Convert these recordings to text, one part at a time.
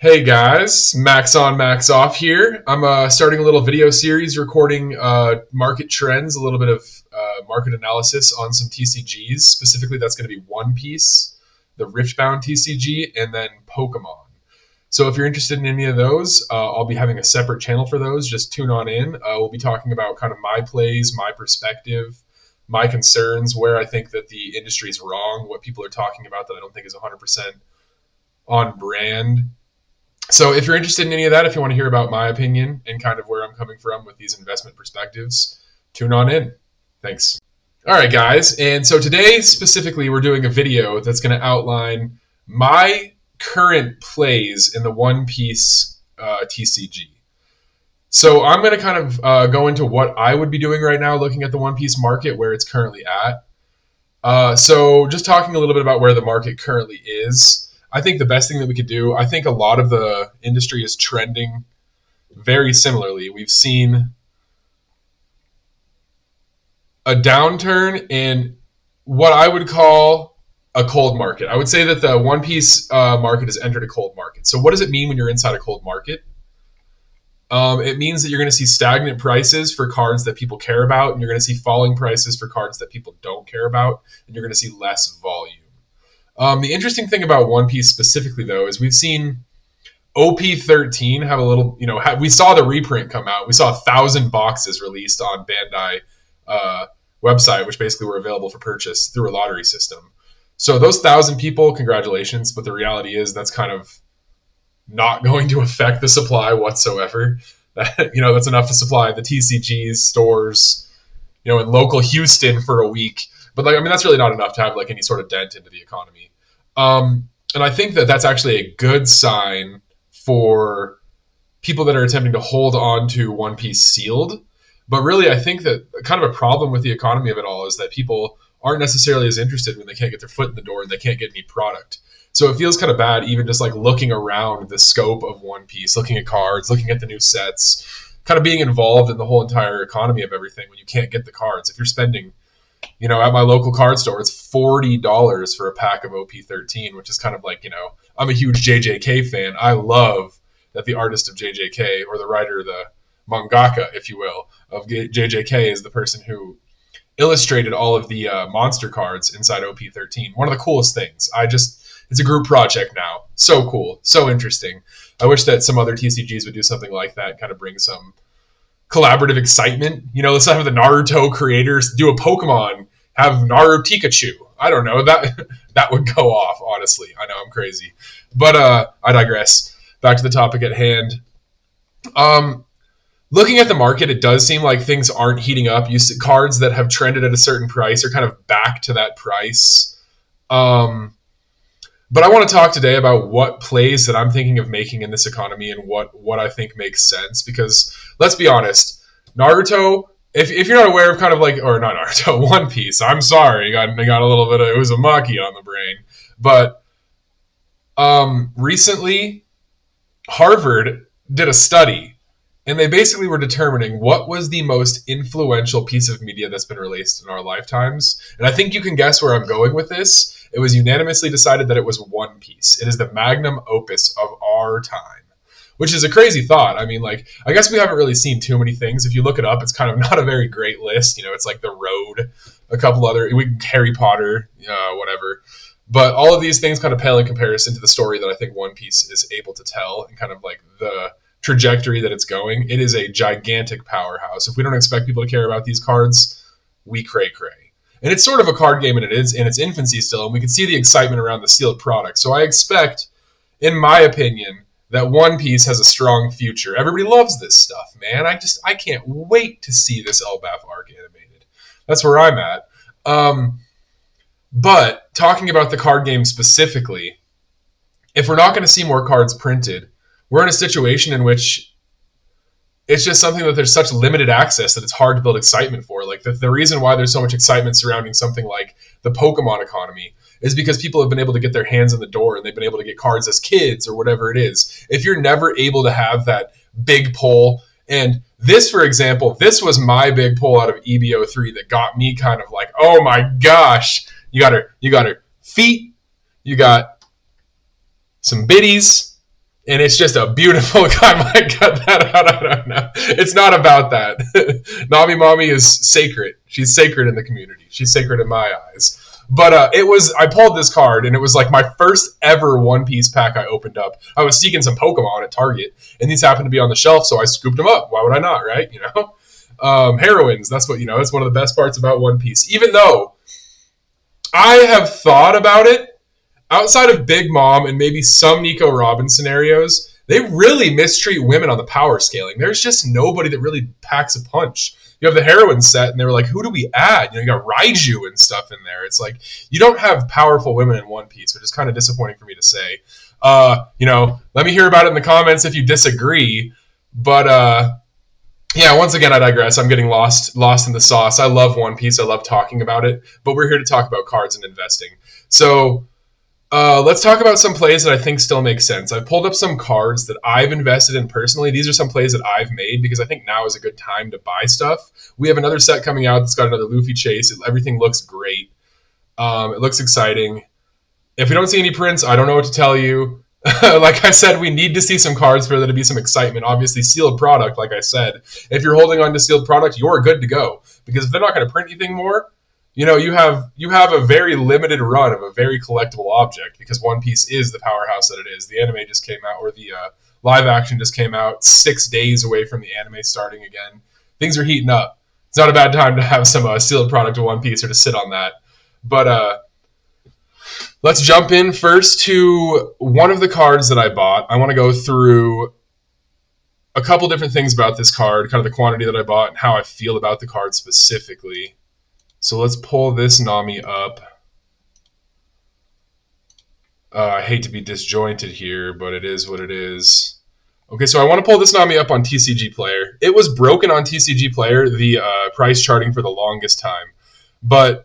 Hey guys, Max on, Max off here. I'm starting a little video series recording market trends, a little bit of market analysis on some TCGs. Specifically, that's going to be One Piece, the Riftbound TCG, and then Pokemon. So if you're interested in any of those, I'll be having a separate channel for those. Just tune on in. We'll be talking about kind of my plays, my perspective, my concerns, where I think that the industry is wrong, what people are talking about that I don't think is 100% on brand. So if you're interested in any of that, if you want to hear about my opinion and kind of where I'm coming from with these investment perspectives, tune on in. Thanks. All right, guys. And so today specifically, we're doing a video that's going to outline my current plays in the One Piece TCG. So I'm going to kind of go into what I would be doing right now, looking at the One Piece market, where it's currently at. So just talking a little bit about where the market currently is. I think the best thing that we could do, I think a lot of the industry is trending very similarly. We've seen a downturn in what I would call a cold market. I would say that the One Piece market has entered a cold market. So what does it mean when you're inside a cold market? It means that you're going to see stagnant prices for cards that people care about, and you're going to see falling prices for cards that people don't care about, and you're going to see less volume. The interesting thing about One Piece specifically, though, is we've seen OP13 have a little, we saw the reprint come out. We saw 1,000 boxes released on Bandai website, which basically were available for purchase through a lottery system. So those 1,000 people, congratulations. But the reality is that's kind of not going to affect the supply whatsoever. That's enough to supply the TCGs, stores, in local Houston for a week. But that's really not enough to have any sort of dent into the economy. And I think that that's actually a good sign for people that are attempting to hold on to One Piece sealed. But really, I think that kind of a problem with the economy of it all is that people aren't necessarily as interested when they can't get their foot in the door and they can't get any product. So it feels kind of bad even just looking around the scope of One Piece, looking at cards, looking at the new sets, kind of being involved in the whole entire economy of everything when you can't get the cards. If you're spending at my local card store, it's $40 for a pack of OP13, which is kind of I'm a huge JJK fan. I love that the artist of JJK, or the writer, the mangaka, if you will, of JJK is the person who illustrated all of the monster cards inside OP13. One of the coolest things. It's a group project now. So cool. So interesting. I wish that some other TCGs would do something like that, kind of bring some collaborative excitement. Let's have the Naruto creators do a Pokemon, have Naruto Pikachu. I don't know, that would go off, honestly. I know I'm crazy, but I digress. Back to the topic at hand. Looking at the market, it does seem like things aren't heating up. You see cards that have trended at a certain price are kind of back to that price. But I want to talk today about what plays that I'm thinking of making in this economy and what I think makes sense. Because let's be honest, Naruto, if you're not aware of or not Naruto, One Piece, I'm sorry, I got a little bit of Uzumaki on the brain. But recently, Harvard did a study, and they basically were determining what was the most influential piece of media that's been released in our lifetimes. And I think you can guess where I'm going with this. It was unanimously decided that it was One Piece. It is the magnum opus of our time, which is a crazy thought. I guess we haven't really seen too many things. If you look it up, it's kind of not a very great list. It's like The Road, a couple other, Harry Potter, whatever. But all of these things kind of pale in comparison to the story that I think One Piece is able to tell and kind of the trajectory that it's going. It is a gigantic powerhouse. If we don't expect people to care about these cards, we cray. And it's sort of a card game, and it is in its infancy still, and we can see the excitement around the sealed product. So I expect, in my opinion, that One Piece has a strong future. Everybody loves this stuff, man. I can't wait to see this Elbaf arc animated. That's where I'm at. But talking about the card game specifically, if we're not going to see more cards printed, we're in a situation in which it's just something that there's such limited access that it's hard to build excitement for. The reason why there's so much excitement surrounding something like the Pokemon economy is because people have been able to get their hands in the door and they've been able to get cards as kids or whatever it is. If you're never able to have that big pull, and this, for example, this was my big pull out of EBO3 that got me kind of oh my gosh, you got her feet, you got some biddies, and it's just a beautiful. I might cut that out. I don't know. It's not about that. Nami Mommy is sacred. She's sacred in the community. She's sacred in my eyes. But it was. I pulled this card, and it was like my first ever One Piece pack I opened up. I was seeking some Pokemon at Target, and these happened to be on the shelf, so I scooped them up. Why would I not, right? You know, heroines. That's what That's one of the best parts about One Piece. Even though I have thought about it. Outside of Big Mom and maybe some Nico Robin scenarios, they really mistreat women on the power scaling. There's just nobody that really packs a punch. You have the heroine set, and they were like, who do we add? You got Raiju and stuff in there. It's like, you don't have powerful women in One Piece, which is kind of disappointing for me to say. Let me hear about it in the comments if you disagree. But, yeah, once again, I digress. I'm getting lost in the sauce. I love One Piece. I love talking about it. But we're here to talk about cards and investing. So... let's talk about some plays that I think still make sense. I've pulled up some cards that I've invested in personally. These are some plays that I've made because I think now is a good time to buy stuff. We have another set coming out that's got another Luffy chase. Everything looks great. It looks exciting. If we don't see any prints, I don't know what to tell you. Like I said, we need to see some cards for there to be some excitement. Obviously, sealed product, like I said. If you're holding on to sealed product, you're good to go. Because if they're not going to print anything more, you have a very limited run of a very collectible object because One Piece is the powerhouse that it is. The anime just came out, or the live action just came out 6 days away from the anime starting again. Things are heating up. It's not a bad time to have some sealed product of One Piece or to sit on that. But let's jump in first to one of the cards that I bought. I want to go through a couple different things about this card, kind of the quantity that I bought and how I feel about the card specifically. So let's pull this Nami up. I hate to be disjointed here, but it is what it is. Okay, so I want to pull this Nami up on TCG Player. It was broken on TCG Player, the price charting for the longest time. But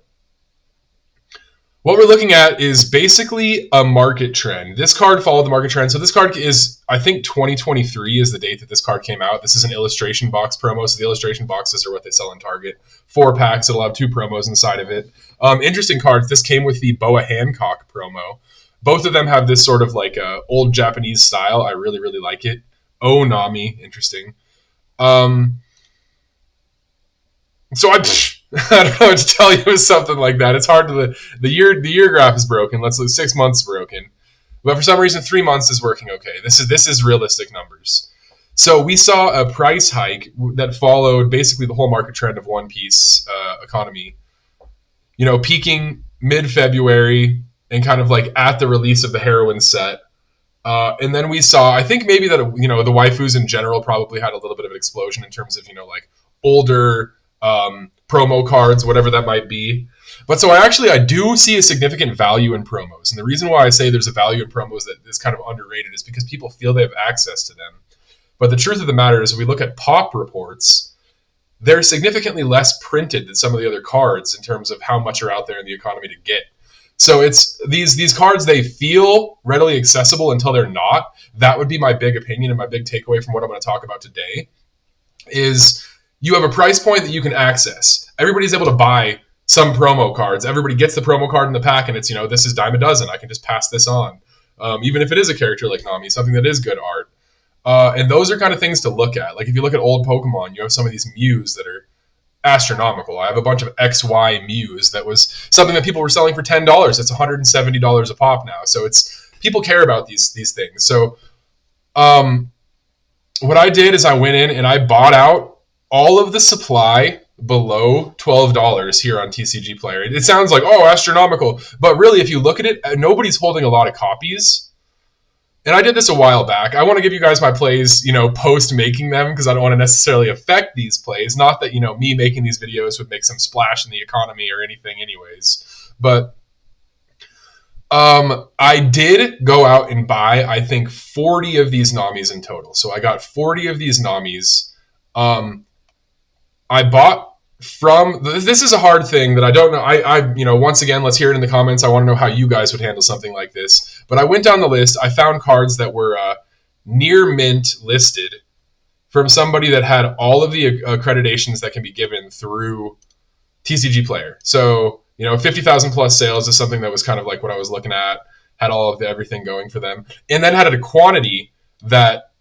what we're looking at is basically a market trend. This card followed the market trend. So this card is, I think 2023 is the date that this card came out. This is an illustration box promo. So the illustration boxes are what they sell in Target. 4 packs. It'll have 2 promos inside of it. Interesting cards. This came with the Boa Hancock promo. Both of them have this sort of like old Japanese style. I really, really like it. Oh, Nami. Interesting. So I don't know what to tell you with something like that. It's hard to the year graph is broken. Let's look 6 months broken, but for some reason 3 months is working okay. This is realistic numbers. So we saw a price hike that followed basically the whole market trend of One Piece economy. Peaking mid-February and kind of like at the release of the heroine set. And then we saw, I think maybe that the waifus in general probably had a little bit of an explosion in terms of like older promo cards, whatever that might be. But so I do see a significant value in promos. And the reason why I say there's a value in promos that is kind of underrated is because people feel they have access to them. But the truth of the matter is, if we look at pop reports, they're significantly less printed than some of the other cards in terms of how much are out there in the economy to get. So it's these cards, they feel readily accessible until they're not. That would be my big opinion and my big takeaway from what I'm going to talk about today is you have a price point that you can access. Everybody's able to buy some promo cards. Everybody gets the promo card in the pack, and it's, this is dime a dozen. I can just pass this on. Even if it is a character like Nami, something that is good art. And those are kind of things to look at. Like if you look at old Pokemon, you have some of these Mews that are astronomical. I have a bunch of XY Mews that was something that people were selling for $10. It's $170 a pop now. So it's people care about these things. So what I did is I went in and I bought out all of the supply below $12 here on TCG Player. It sounds like, astronomical. But really, if you look at it, nobody's holding a lot of copies. And I did this a while back. I want to give you guys my plays, post making them because I don't want to necessarily affect these plays. Not that, me making these videos would make some splash in the economy or anything anyways. But I did go out and buy, I think, 40 of these Namis in total. So I got 40 of these Namis. I bought from, this is a hard thing that I don't know. Once again, let's hear it in the comments. I want to know how you guys would handle something like this. But I went down the list. I found cards that were near mint listed from somebody that had all of the accreditations that can be given through TCG Player. So, 50,000 plus sales is something that was kind of like what I was looking at, had all of everything going for them. And then had a quantity that,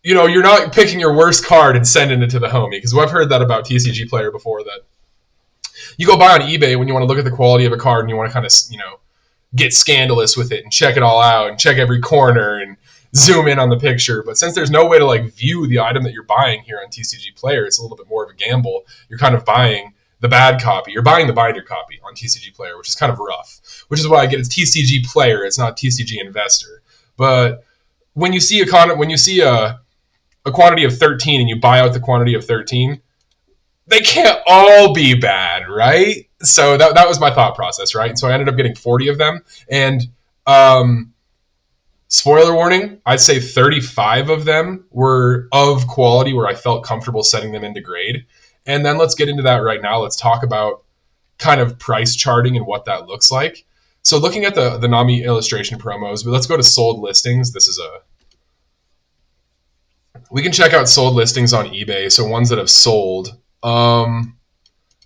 you're not picking your worst card and sending it to the homie. Because I've heard that about TCG Player before, that you go buy on eBay when you want to look at the quality of a card and you want to kind of, get scandalous with it and check it all out and check every corner and zoom in on the picture. But since there's no way to view the item that you're buying here on TCG Player, it's a little bit more of a gamble. You're kind of buying the bad copy. You're buying the binder copy on TCG Player, which is kind of rough. Which is why I get it's TCG Player. It's not TCG Investor. But when you see a quantity of 13 and you buy out the quantity of 13, they can't all be bad, right? So that was my thought process, right? And so I ended up getting 40 of them. And spoiler warning, I'd say 35 of them were of quality where I felt comfortable setting them into grade. And then let's get into that right now. Let's talk about kind of price charting and what that looks like. So looking at the Nami illustration promos, but let's go to sold listings. We can check out sold listings on eBay, so ones that have sold.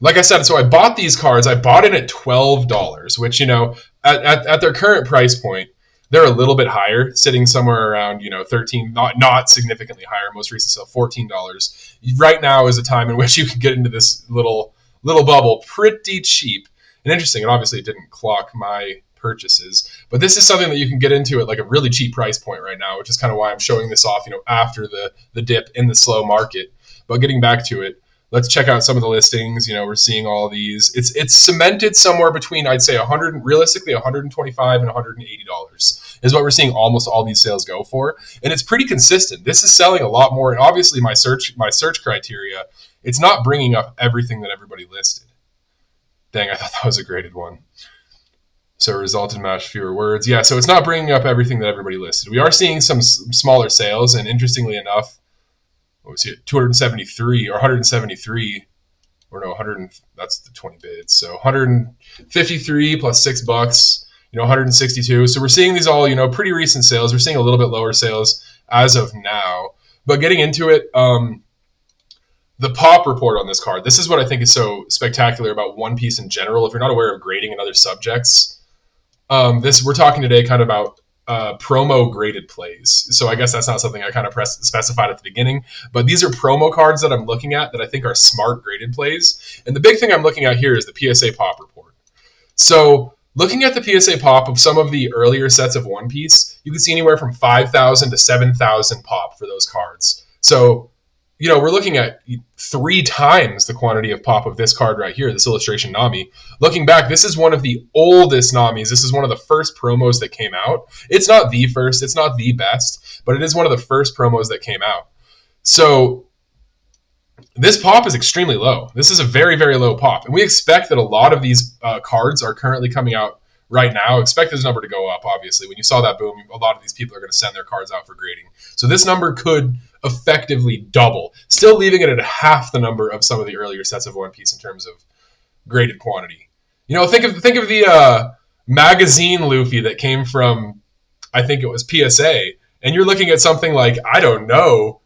Like I said, so I bought these cards. I bought it at $12, which, at their current price point, they're a little bit higher, sitting somewhere around, $13, not significantly higher. Most recent sale, $14. Right now is a time in which you can get into this little bubble pretty cheap and interesting. And obviously it didn't clock my purchases, but this is something that you can get into at a really cheap price point right now, which is kind of why I'm showing this off, after the dip in the slow market. But getting back to it, let's check out some of the listings. We're seeing all these. It's cemented somewhere between, I'd say, realistically $125 and $180 is what we're seeing almost all these sales go for, and it's pretty consistent. This is selling a lot more, and obviously my search criteria, it's not bringing up everything that everybody listed. Dang, I thought that was a graded one. So resulted match fewer words. Yeah, so it's not bringing up everything that everybody listed. We are seeing some smaller sales, and interestingly enough, what was it, 273 or 173, or no, 100, that's the 20 bids. So 153 plus $6, 162. So we're seeing these all, pretty recent sales. We're seeing a little bit lower sales as of now. But getting into it, the pop report on this card, this is what I think is so spectacular about One Piece in general. If you're not aware of grading and other subjects, we're talking today kind of about promo graded plays. So I guess that's not something I kind of specified at the beginning, but these are promo cards that I'm looking at that I think are smart graded plays. And the big thing I'm looking at here is the PSA pop report. So looking at the PSA pop of some of the earlier sets of One Piece, you can see anywhere from 5,000 to 7,000 pop for those cards. So, we're looking at 3 times the quantity of pop of this card right here, this illustration Nami. Looking back, this is one of the oldest Namis. This is one of the first promos that came out. It's not the first, it's not the best, but it is one of the first promos that came out. So this pop is extremely low. This is a very, very low pop. And we expect that a lot of these cards are currently coming out right now. Expect this number to go up, obviously. When you saw that boom, a lot of these people are going to send their cards out for grading. So this number could effectively double, still leaving it at half the number of some of the earlier sets of One Piece in terms of graded quantity. Think of the magazine Luffy that came from, I think it was PSA, and you're looking at something like, I don't know,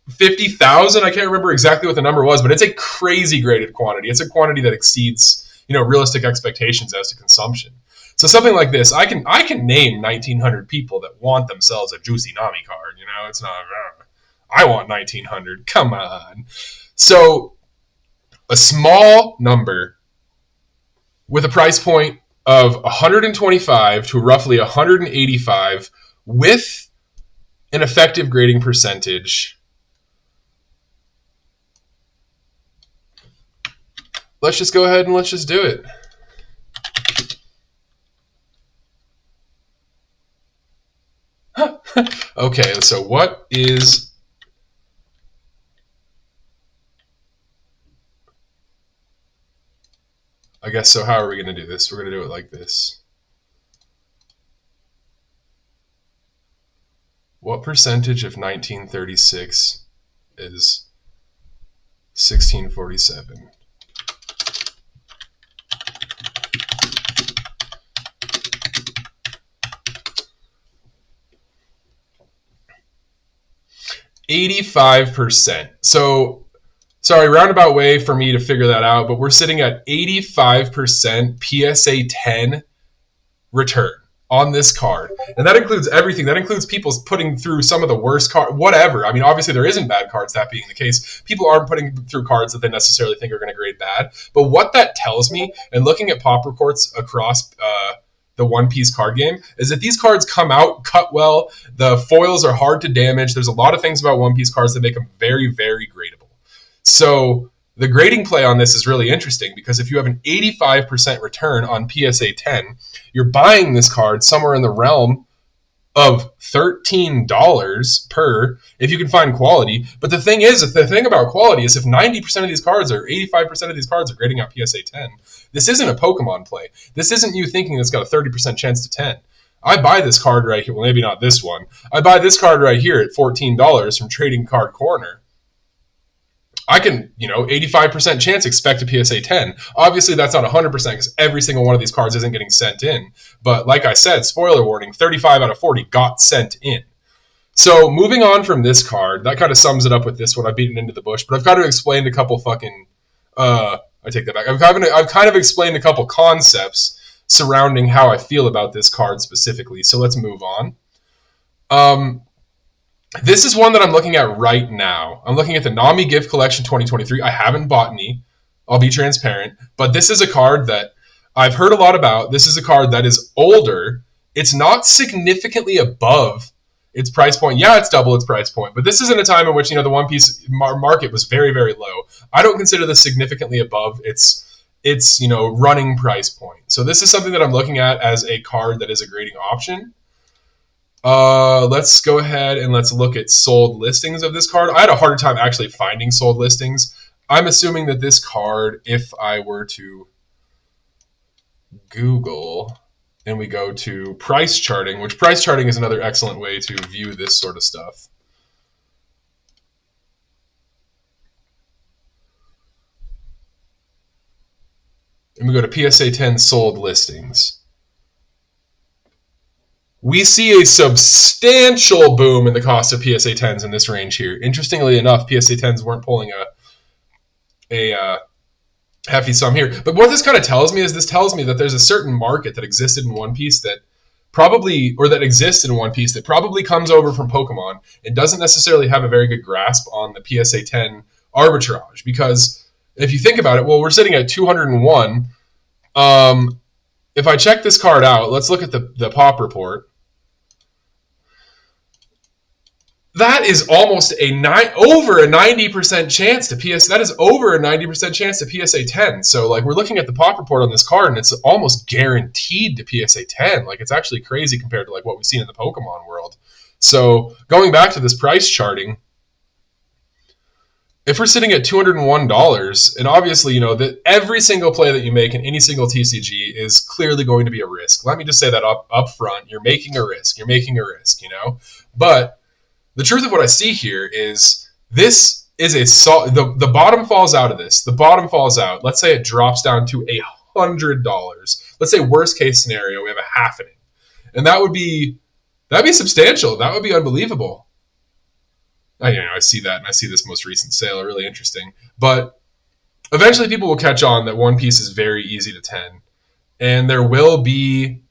50,000. I can't remember exactly what the number was, but it's a crazy graded quantity. It's a quantity that exceeds realistic expectations as to consumption. So something like this, I can name 1,900 people that want themselves a juicy Nami card. It's not, I want 1,900. Come on. So a small number with a price point of 125 to roughly 185 with an effective grading percentage. Let's just go ahead and let's just do it. Okay, so what is... I guess, so how are we going to do this? We're going to do it like this. What percentage of 1936 is 1647? %. So, sorry, roundabout way for me to figure that out, but we're sitting at 85% PSA 10 return. on this card. And that includes everything. That includes people putting through some of the worst cards, whatever. I mean, obviously there isn't bad cards, that being the case. People aren't putting through cards that they necessarily think are going to grade bad. But what that tells me, and looking at pop reports across the One Piece card game, is that these cards come out, cut well, the foils are hard to damage. There's a lot of things about One Piece cards that make them very, very gradable. So the grading play on this is really interesting because if you have an 85% return on PSA 10, you're buying this card somewhere in the realm of $13 per, if you can find quality. But the thing is, the thing about quality is if 90% of these cards or 85% of these cards are grading out PSA 10, this isn't a Pokemon play. This isn't you thinking it's got a 30% chance to 10. I buy this card right here. Well, maybe not this one. I buy this card right here at $14 from Trading Card Corner. I can, 85% chance expect a PSA 10. Obviously, that's not 100% because every single one of these cards isn't getting sent in. But like I said, spoiler warning, 35 out of 40 got sent in. So moving on from this card, that kind of sums it up with this one. I've beaten into the bush, but I've got to explain a couple fucking... I take that back. I've kind of explained a couple concepts surrounding how I feel about this card specifically. So let's move on. This is one that I'm looking at right now. I'm looking at the Nami Gift Collection 2023. I haven't bought any. I'll be transparent. But this is a card that I've heard a lot about. This is a card that is older. It's not significantly above its price point. Yeah, it's double its price point. But this is in a time in which, the One Piece market was very, very low. I don't consider this significantly above its running price point. So this is something that I'm looking at as a card that is a grading option. Let's go ahead and let's look at sold listings of this card. I had a harder time actually finding sold listings. I'm assuming that this card, if I were to Google and we go to price charting, which price charting is another excellent way to view this sort of stuff. And we go to PSA 10 sold listings. We see a substantial boom in the cost of PSA 10s in this range here. Interestingly enough, PSA 10s weren't pulling a hefty sum here. But what this kind of tells me is this tells me that there's a certain market that existed in One Piece that exists in One Piece that probably comes over from Pokemon and doesn't necessarily have a very good grasp on the PSA 10 arbitrage. Because if you think about it, well, we're sitting at 201. If I check this card out, let's look at the pop report. That is almost over a 90% chance to PSA. That is over a 90% chance to PSA 10. So we're looking at the pop report on this card, and it's almost guaranteed to PSA 10. It's actually crazy compared to what we've seen in the Pokemon world. So going back to this price charting, if we're sitting at $201, and obviously, that every single play that you make in any single TCG is clearly going to be a risk. Let me just say that up front. You're making a risk. But the truth of what I see here is this is the bottom falls out of this. The bottom falls out. Let's say it drops down to $100. Let's say worst case scenario, we have a halfening. And that'd be substantial. That would be unbelievable. I see that, and I see this most recent sale, really interesting. But eventually people will catch on that One Piece is very easy to 10. And there will be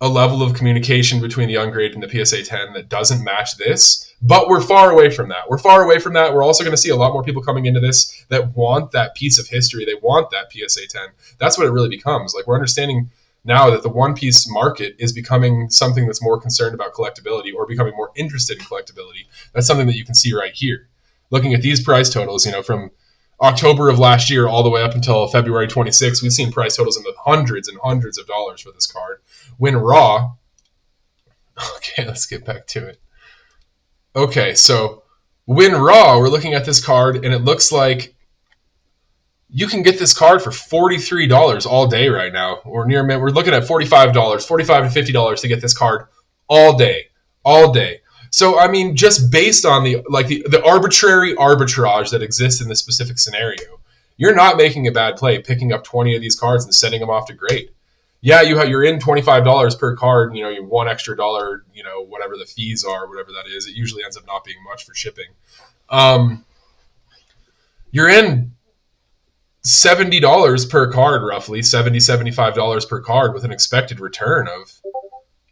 a level of communication between the ungraded and the PSA 10 that doesn't match this. But we're far away from that. We're also going to see a lot more people coming into this that want that piece of history. They want that PSA 10. That's what it really becomes. We're understanding now that the One Piece market is becoming something that's more concerned about collectability or becoming more interested in collectability. That's something that you can see right here. Looking at these price totals, from October of last year all the way up until February 26th, we've seen price totals in the hundreds and hundreds of dollars for this card. When raw, okay, let's get back to it. Okay, so when raw, we're looking at this card, and it looks like you can get this card for $43 all day right now. We're looking at $45, $45 to $50 to get this card all day. So, just based on the arbitrary arbitrage that exists in this specific scenario, you're not making a bad play picking up 20 of these cards and sending them off to grade. Yeah, you're in $25 per card, you $1 extra, whatever the fees are, whatever that is. It usually ends up not being much for shipping. You're in $70 per card, roughly $70, $75 per card with an expected return of,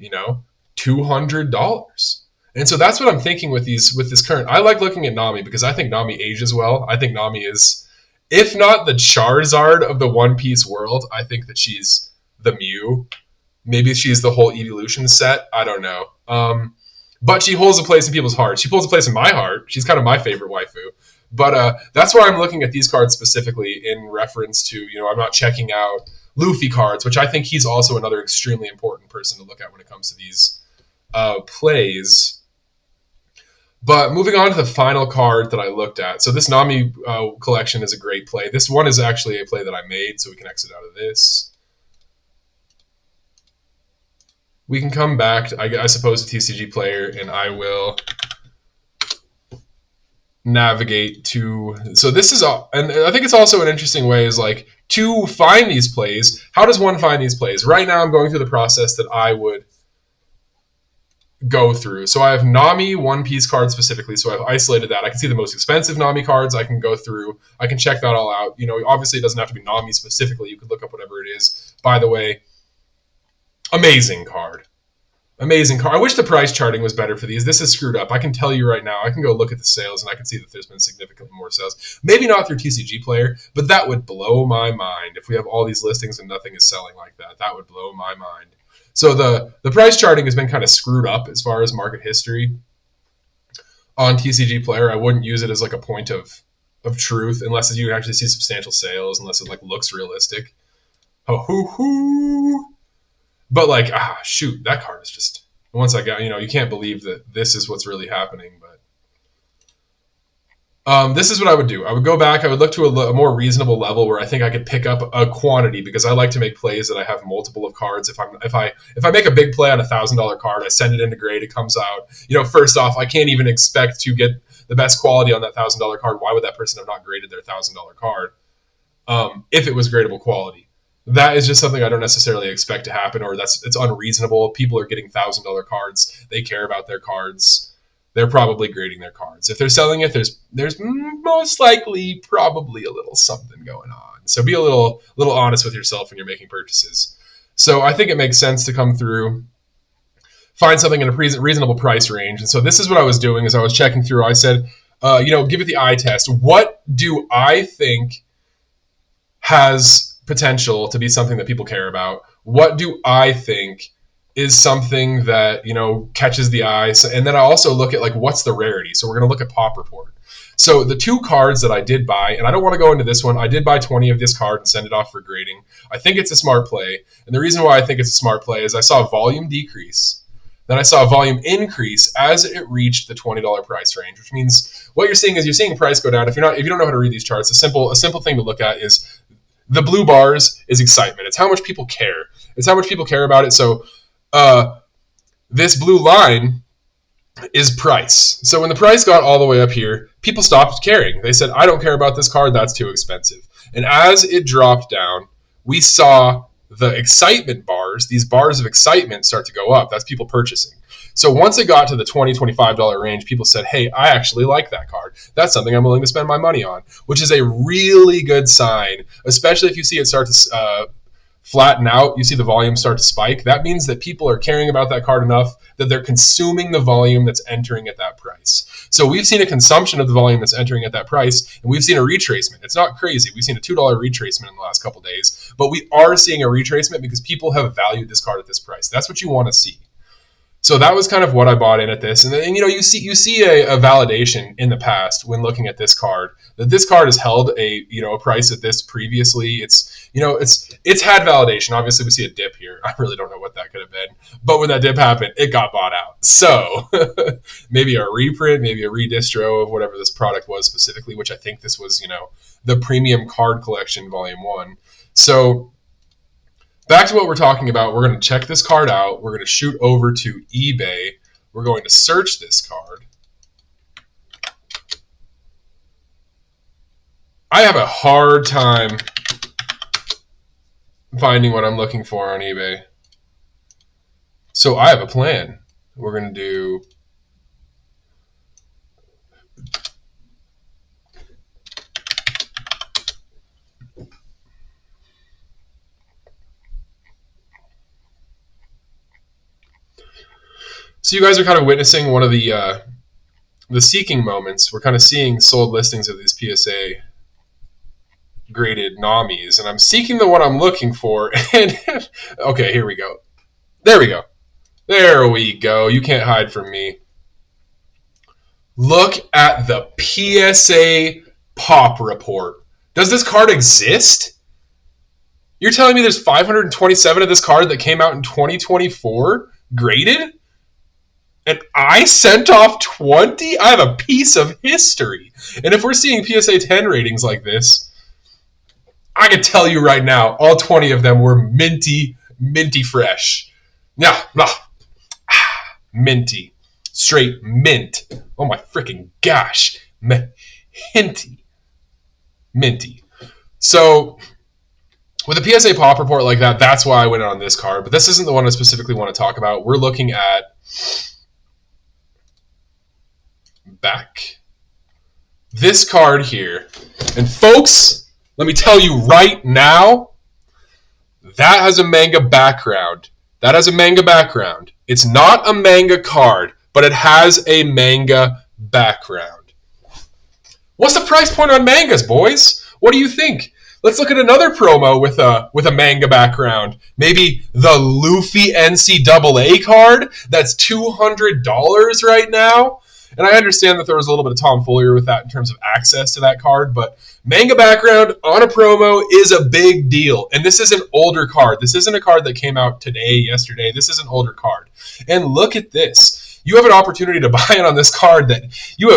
you know, $200. And so that's what I'm thinking with this current. I like looking at Nami because I think Nami ages well. I think Nami is, if not the Charizard of the One Piece world, I think that she's the Mew. Maybe she's the whole evolution set. I don't know. But she holds a place in people's hearts. She holds a place in my heart. She's kind of my favorite waifu. But that's why I'm looking at these cards specifically in reference to, I'm not checking out Luffy cards, which I think he's also another extremely important person to look at when it comes to these plays. But moving on to the final card that I looked at. So this Nami collection is a great play. This one is actually a play that I made, so we can exit out of this. We can come back, to, I suppose, a TCG player, and I will navigate to. So this is, and I think it's also an interesting way is like to find these plays. How does one find these plays? Right now, I'm going through the process that I would go through. So I have Nami One Piece cards specifically. So I've isolated that. I can see the most expensive Nami cards. I can go through. I can check that all out. Obviously, it doesn't have to be Nami specifically. You could look up whatever it is. By the way, amazing card. Amazing card. I wish the price charting was better for these. This is screwed up. I can tell you right now. I can go look at the sales, and I can see that there's been significantly more sales. Maybe not through TCG Player, but that would blow my mind if we have all these listings and nothing is selling like that. That would blow my mind. So the price charting has been kind of screwed up as far as market history on TCG Player. I wouldn't use it as like a point of truth unless you actually see substantial sales, unless it like looks realistic. Ho hoo hoo. But like, shoot, that card is just, once I got, you can't believe that this is what's really happening. But this is what I would do. I would go back. I would look to a more reasonable level where I think I could pick up a quantity, because I like to make plays that I have multiple of cards. If I make a big play on $1,000 card, I send it into grade. It comes out. First off, I can't even expect to get the best quality on that $1,000 card. Why would that person have not graded their $1,000 card if it was gradable quality? That is just something I don't necessarily expect to happen, or it's unreasonable. People are getting $1,000 cards. They care about their cards. They're probably grading their cards. If they're selling it, there's most likely probably a little something going on. So be a little honest with yourself when you're making purchases. So I think it makes sense to come through, find something in a reasonable price range. And so this is what I was doing as I was checking through. I said, give it the eye test. What do I think has potential to be something that people care about? What do I think is something that catches the eye? And then I also look at like what's the rarity. So we're going to look at Pop Report. So the two cards that I did buy, and I don't want to go into this one, I did buy 20 of this card and send it off for grading. I think it's a smart play, and the reason why I think it's a smart play is I saw volume decrease, then I saw volume increase as it reached the $20 price range, which means what you're seeing is you're seeing price go down. If you don't know how to read these charts, a simple thing to look at is the blue bars is excitement. It's how much people care. It's how much people care about it. So this blue line is price. So when the price got all the way up here, people stopped caring. They said, I don't care about this card. That's too expensive. And as it dropped down, we saw the excitement bars, these bars of excitement start to go up. That's people purchasing. So once it got to the $20, $25 range, people said, hey, I actually like that card. That's something I'm willing to spend my money on, which is a really good sign, especially if you see it start to flatten out, you see the volume start to spike. That means that people are caring about that card enough that they're consuming the volume that's entering at that price. So we've seen a consumption of the volume that's entering at that price, and we've seen a retracement. It's not crazy. We've seen a $2 retracement in the last couple days, but we are seeing a retracement because people have valued this card at this price. That's what you want to see. So that was kind of what I bought in at this. And then, you see a validation in the past when looking at this card, that this card has held a price at this previously. It's had validation. Obviously we see a dip here. I really don't know what that could have been, but when that dip happened, it got bought out. So maybe a reprint, maybe a redistro of whatever this product was specifically, which I think this was, the premium card collection volume 1. So back to what we're talking about. We're going to check this card out. We're going to shoot over to eBay. We're going to search this card. I have a hard time finding what I'm looking for on eBay. So I have a plan. We're going to do So you guys are kind of witnessing one of the seeking moments. We're kind of seeing sold listings of these PSA graded Namis, and I'm seeking the one I'm looking for. And okay, here we go. There we go. There we go. You can't hide from me. Look at the PSA pop report. Does this card exist? You're telling me there's 527 of this card that came out in 2024 graded? And I sent off 20? I have a piece of history. And if we're seeing PSA 10 ratings like this, I can tell you right now, all 20 of them were minty fresh. Nah, minty. Straight mint. Oh my freaking gosh. Minty. So, with a PSA pop report like that, that's why I went on this card. But this isn't the one I specifically want to talk about. We're looking at back. This card here. And folks, let me tell you right now, that has a manga background. It's not a manga card, but it has a manga background. What's the price point on mangas, boys? What do you think? Let's look at another promo with a manga background. Maybe the Luffy NCAA card that's $200 right now. And I understand that there was a little bit of tomfoolery with that in terms of access to that card, but manga background on a promo is a big deal. And this is an older card. This isn't a card that came out today, yesterday. This is an older card. And look at this. You have an opportunity to buy it on this card that you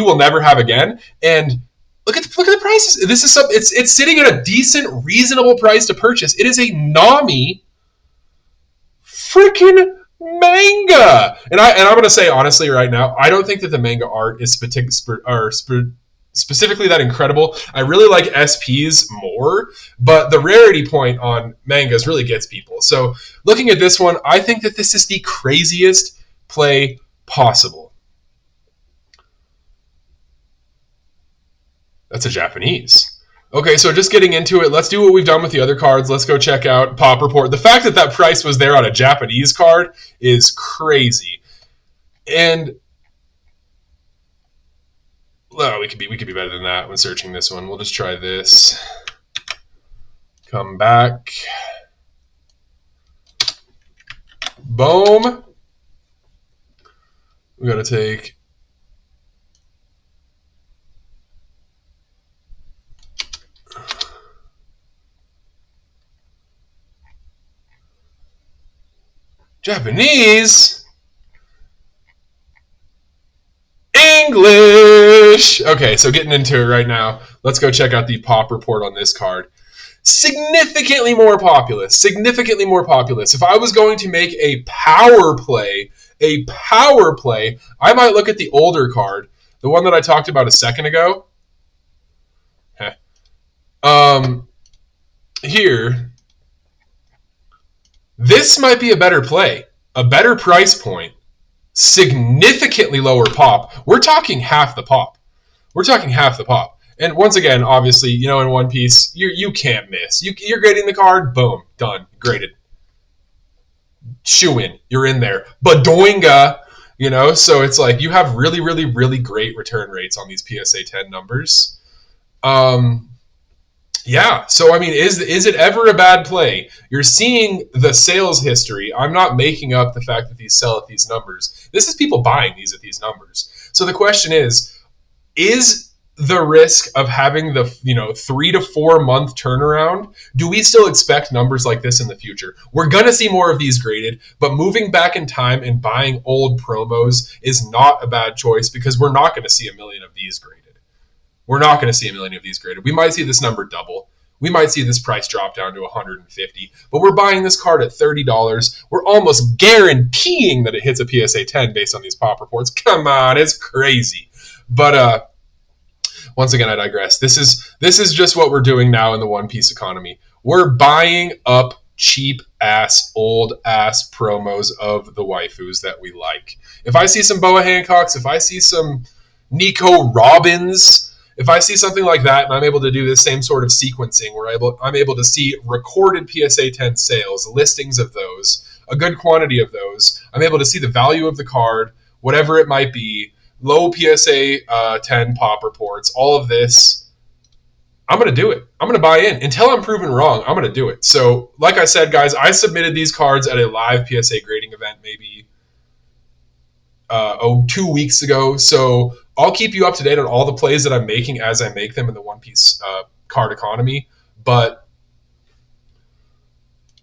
will never have again. And look at the prices. This is it's sitting at a decent, reasonable price to purchase. It is a Nami freaking manga. And I'm going to say honestly right now, I don't think that the manga art is specifically that incredible. I really like SPs more, but the rarity point on mangas really gets people. So looking at this one, I think that this is the craziest play possible. That's a Japanese. Okay, so just getting into it, let's do what we've done with the other cards. Let's go check out Pop Report. The fact that price was there on a Japanese card is crazy. And well, we could be better than that when searching this one. We'll just try this. Come back. Boom. We got to take Japanese, English. Okay, so getting into it right now. Let's go check out the pop report on this card. Significantly more populous. If I was going to make a power play, I might look at the older card, the one that I talked about a second ago. Here. This might be a better play, a better price point, significantly lower pop. We're talking half the pop. And once again, obviously, in One Piece, you can't miss. You're grading the card, boom, done, graded. Shoe in, you're in there. Badoinga, so it's like you have really, really, really great return rates on these PSA 10 numbers. Yeah, so I mean, is it ever a bad play? You're seeing the sales history. I'm not making up the fact that these sell at these numbers. This is people buying these at these numbers. So the question is the risk of having the 3 to 4 month turnaround, do we still expect numbers like this in the future? We're going to see more of these graded, but moving back in time and buying old promos is not a bad choice because we're not going to see a million of these graded. We might see this number double. We might see this price drop down to $150. But we're buying this card at $30. We're almost guaranteeing that it hits a PSA 10 based on these pop reports. Come on, it's crazy. But once again, I digress. This is just what we're doing now in the One Piece economy. We're buying up cheap-ass, old-ass promos of the waifus that we like. If I see some Boa Hancocks, if I see some Nico Robbins, if I see something like that and I'm able to do this same sort of sequencing where I'm able to see recorded PSA 10 sales, listings of those, a good quantity of those, I'm able to see the value of the card, whatever it might be, low PSA 10 pop reports, all of this. I'm going to do it. I'm going to buy in. Until I'm proven wrong, I'm going to do it. So, like I said, guys, I submitted these cards at a live PSA grading event maybe 2 weeks ago. So I'll keep you up to date on all the plays that I'm making as I make them in the One Piece card economy. But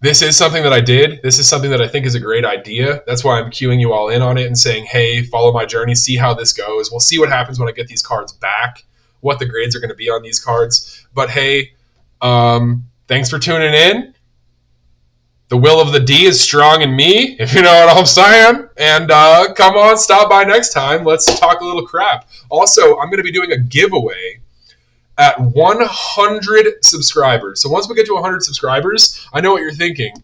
this is something that I did. This is something that I think is a great idea. That's why I'm queuing you all in on it and saying, hey, follow my journey, see how this goes. We'll see what happens when I get these cards back, what the grades are going to be on these cards. But hey, thanks for tuning in. The will of the D is strong in me, if you know what I'm saying. And come on, stop by next time. Let's talk a little crap. Also, I'm going to be doing a giveaway at 100 subscribers. So once we get to 100 subscribers, I know what you're thinking.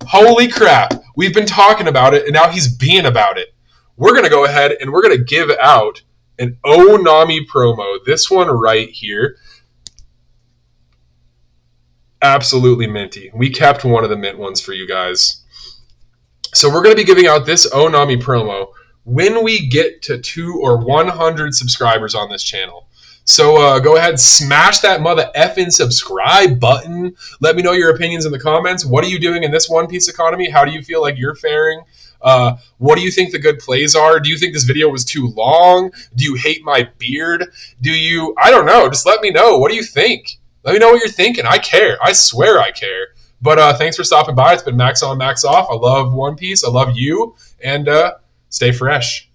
Holy crap, we've been talking about it, and now he's being about it. We're going to go ahead and we're going to give out an Onami promo. This one right here. Absolutely minty. We kept one of the mint ones for you guys. So we're going to be giving out this Onami promo when we get to 2 or 100 subscribers on this channel. So go ahead, smash that mother effing subscribe button. Let me know your opinions in the comments. What are you doing in this One Piece economy? How do you feel like you're faring? What do you think the good plays are? Do you think this video was too long? Do you hate my beard? I don't know. Just let me know. What do you think? Let me know what you're thinking. I care. I swear I care. But thanks for stopping by. It's been Max on, Max off. I love One Piece. I love you. And stay fresh.